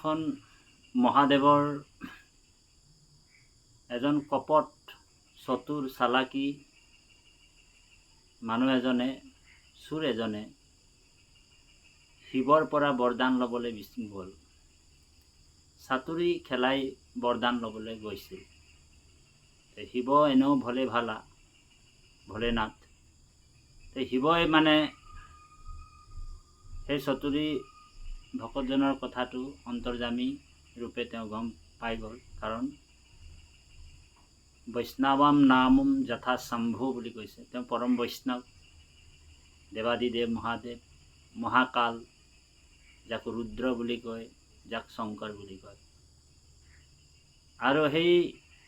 এখন মহাদেৱৰ এজন কপট চতুৰ চালাকী মানুহ এজনে চুৰ এজনে শিৱৰ পৰা বৰদান ল'বলৈ গ'ল। চাতুৰি খেলাই বৰদান ল'বলৈ গৈছিল। শিৱ এনেও ভলে ভালা ভোলেনাথ। শিৱই মানে সেই চতুৰি ভকতজনৰ কথাটো অন্তৰ্যামী ৰূপে তেওঁ গম পাই গ'ল। কাৰণ বৈষ্ণৱম নামম যথা শম্ভু বুলি কৈছে। তেওঁ পৰম বৈষ্ণৱ, দেৱাদিদেৱ মহাদেৱ, মহাকাল, যাক ৰুদ্ৰ বুলি কয়, যাক শংকৰ বুলি কয়। আৰু সেই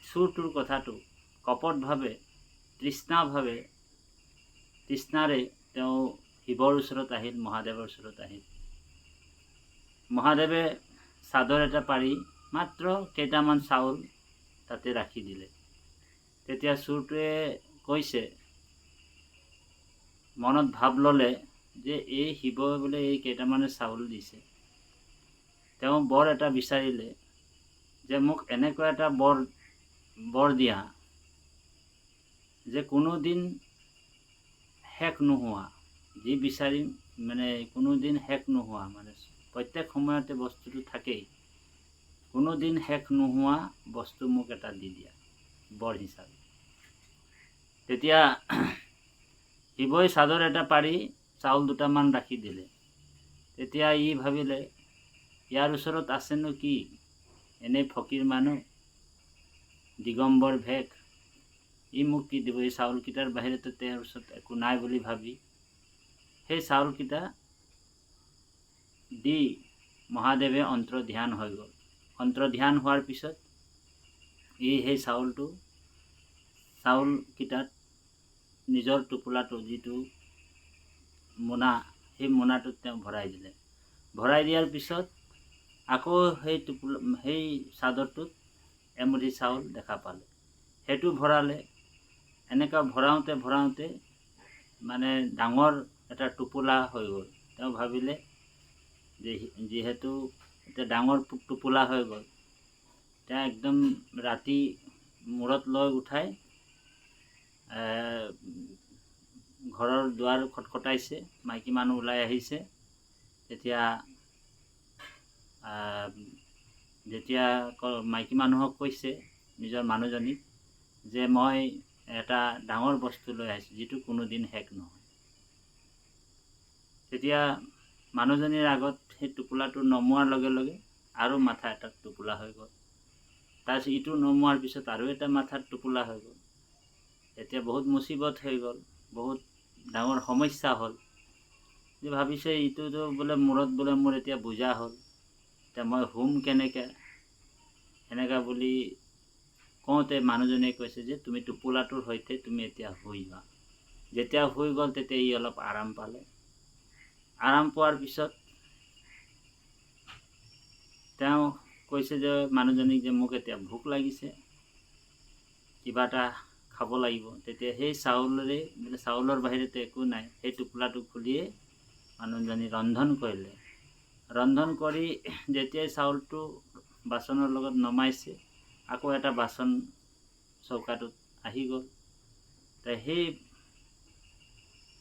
চুৰটোৰ কথাটো কপটভাৱে তৃষ্ণাৰে তেওঁ শিৱৰ ওচৰত আহিল, মহাদেৱৰ ওচৰত আহিল। মহাদেৱে চাদৰ এটা পাৰি মাত্ৰ কেইটামান চাউল তাতে ৰাখি দিলে। তেতিয়া চুৰটোৱে কৈছে, মনত ভাৱ ল'লে যে এই শিৱই বোলে এই কেইটামানে চাউল দিছে। তেওঁ বৰ এটা বিচাৰিলে যে মোক এনেকুৱা এটা বৰ দিয়া যে কোনোদিন শেষ নোহোৱা, যি বিচাৰিম মানে কোনোদিন শেষ নোহোৱা, মানে প্ৰত্যেক সময়তে বস্তুটো থাকেই, কোনোদিন শেষ নোহোৱা বস্তু মোক এটা দি দিয়া বৰ হিচাপে। তেতিয়া শিৱই চাদৰ এটা পাৰি চাউল দুটামান ৰাখি দিলে। তেতিয়া ই ভাবিলে, ইয়াৰ ওচৰত আছেনো কি, এনেই ফকীৰ মানুহ, দিগম্বৰ ভেশ, ই মোক কি দিব, এই চাউলকেইটাৰ বাহিৰেতো তেওঁৰ ওচৰত একো নাই বুলি ভাবি সেই চাউলকেইটা দি মহাদেৱে অন্তৰ্ধান হৈ গ'ল। অন্তৰ্ধান হোৱাৰ পিছত ই সেই চাউলকেইটাত নিজৰ টোপোলাটো, যিটো মোনা, সেই মোনাটোত তেওঁ ভৰাই দিলে। ভৰাই দিয়াৰ পিছত আকৌ সেই চাদৰটোত এমুঠি চাউল দেখা পালে, সেইটো ভৰালে। এনেকুৱা ভৰাওঁতে মানে ডাঙৰ এটা টোপোলা হৈ গ'ল। তেওঁ ভাবিলে যে যিহেতু এতিয়া ডাঙৰ টোপোলা হৈ গ'ল, তেওঁ একদম ৰাতি মূৰত লৈ উঠাই ঘৰৰ দুৱাৰ খটখটাইছে, মাইকী মানুহ ওলাই আহিছে। যেতিয়া মাইকী মানুহক কৈছে নিজৰ মানুহজনীক যে মই এটা ডাঙৰ বস্তু লৈ আহিছোঁ, যিটো কোনোদিন শেষ নহয়। তেতিয়া মানুহজনীৰ আগত সেই টোপোলাটো নমোৱাৰ লগে লগে আৰু মাথা এটা টোপোলা হৈ গ'ল। তাৰপিছত ইটো নমোৱাৰ পিছত আৰু এটা মাথাত টোপোলা হৈ গ'ল। এতিয়া বহুত মুচিবত হৈ গ'ল, বহুত ডাঙৰ সমস্যা হ'ল। যে ভাবিছে ইটোতো বোলে মূৰত বোলে মোৰ এতিয়া বোজা হ'ল, এতিয়া মই শুম কেনেকৈ, এনেকুৱা বুলি কওঁতে মানুহজনে কৈছে যে তুমি টোপোলাটোৰ সৈতে তুমি এতিয়া শুই যোৱা। যেতিয়া শুই গ'ল তেতিয়া ই অলপ আৰাম পালে। আৰাম পোৱাৰ পিছত তেওঁ কৈছে যে মানুহজনীক যে মোক এতিয়া ভোক লাগিছে, কিবা এটা খাব লাগিব। তেতিয়া সেই চাউলৰ বাহিৰেতো একো নাই, সেই টোপোলাটো খুলিয়ে মানুহজনী ৰন্ধন কৰিলে। ৰন্ধন কৰি যেতিয়াই চাউলটো বাচনৰ লগত নমাইছে, আকৌ এটা বাচন চৌকাটোত আহি গ'ল। সেই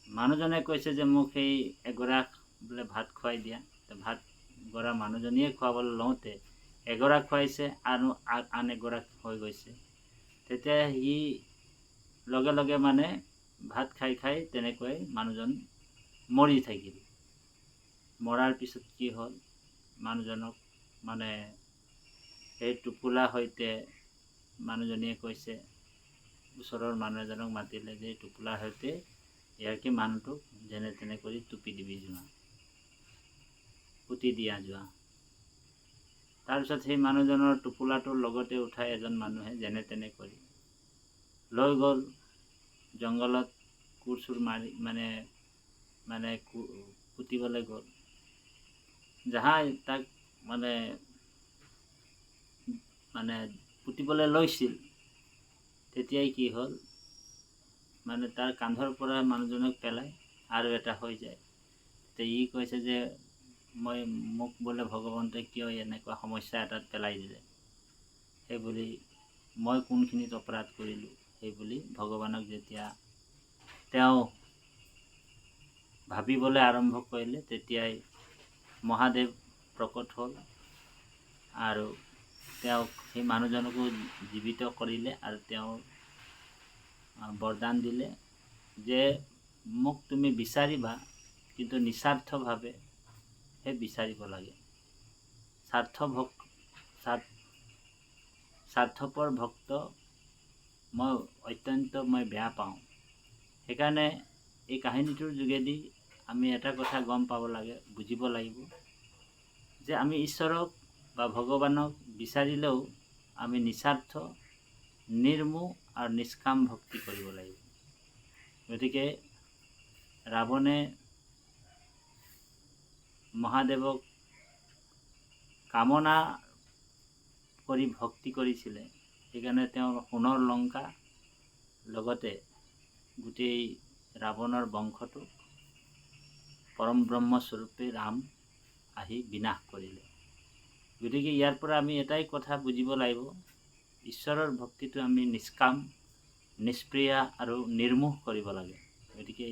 মানুহজনে কৈছে যে মোক সেই এগৰাহ বোলে ভাত খুৱাই দিয়া। ভাত গৰা মানুহজনীয়ে খুৱাবলৈ লওঁতে এগৰাহ খুৱাইছে আৰু আন এগৰাহ হৈ গৈছে। তেতিয়া সি লগে লগে মানে ভাত খাই তেনেকৈ মানুহজন মৰি থাকিল। মৰাৰ পিছত কি হ'ল, মানুহজনক মানে সেই টোপোলাৰ সৈতে মানুহজনীয়ে কৈছে, ওচৰৰ মানুহ এজনক মাতিলে যে টোপোলাৰ সৈতে ইয়াকে মানুহটোক যেনে তেনে কৰি টুপি দিবি যোৱা, পুতি দিয়া যোৱা। তাৰপিছত সেই মানুহজনৰ টোপোলাটোৰ লগতে উঠাই এজন মানুহে যেনে তেনে কৰি লৈ গ'ল জংঘলত, কোৰ চোৰ মাৰি মানে পুতিবলৈ গ'ল। যাহাই তাক মানে পুতিবলৈ লৈছিল, তেতিয়াই কি হ'ল, মানে তাৰ কান্ধৰ পৰা মানুহজনক পেলাই আৰু এটা হৈ যায়। ই কৈছে যে মোক বোলে ভগৱন্তই কিয় এনেকুৱা সমস্যা এটাত পেলাই দিলে, সেইবুলি মই কোনখিনিত অপৰাধ কৰিলোঁ সেইবুলি ভগৱানক যেতিয়া তেওঁ ভাবিবলৈ আৰম্ভ কৰিলে, তেতিয়াই মহাদেৱ প্ৰকট হ'ল আৰু তেওঁক সেই মানুহজনকো জীৱিত কৰিলে আৰু তেওঁৰ বৰদান দিলে যে মোক তুমি বিচাৰিবা, কিন্তু নিস্বাৰ্থভাৱেহে বিচাৰিব লাগে। স্বাৰ্থপৰ ভক্ত মই বেয়া পাওঁ। সেইকাৰণে এই কাহিনীটোৰ যোগেদি আমি এটা কথা গম পাব লাগে, বুজিব লাগিব যে আমি ঈশ্বৰক বা ভগৱানক বিচাৰিলেও আমি নিস্বাৰ্থ, নিৰ্মোহ আৰু নিষ্কাম ভক্তি কৰিব লাগিব। গতিকে ৰাৱণে মহাদেৱক কামনা কৰি ভক্তি কৰিছিলে, সেইকাৰণে তেওঁৰ সোণৰ লংকা লগতে গোটেই ৰাৱণৰ বংশটো পৰম ব্ৰহ্মস্বৰূপে ৰাম আহি বিনাশ কৰিলে। গতিকে ইয়াৰ পৰা আমি এটাই কথা বুজিব লাগিব, ঈশ্বৰৰ ভক্তিটো আমি নিষ্কাম, নিষ্প্ৰিয়া আৰু নিৰ্মোহ কৰিব লাগে। গতিকে